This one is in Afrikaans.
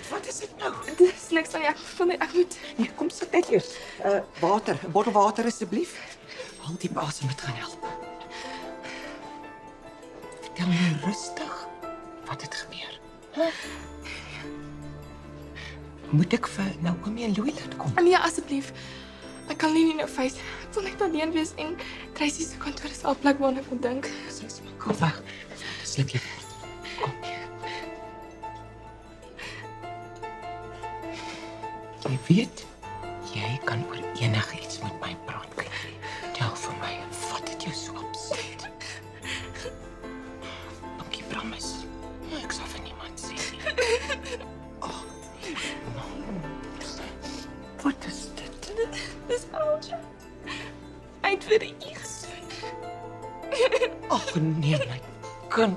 Wat is dit nou? Dis niks aan ek moet... Nee, kom sit net eers. Water, 'n bottel water asseblief. Haal die asem, dit gaan help. Vertel my rustig wat het gebeur. Moet ek vir Naomi en Louis laat kom? Nee, asseblief. Ek kan nie nou face. Ek wil net alleen wees en Tracy se kantoor is al plek waarna ek moet dink. Dis kom weg. Sluk jy. Kom. Jy weet, jy kan oor enigiets met my praat. Vertel vir my, wat het jou so opset? Dankie, promise. Ek sal vir niemand sê nie. Oh, wat is dit? Dis Alja. Uit vir die gesoen. Ag nee, my kind.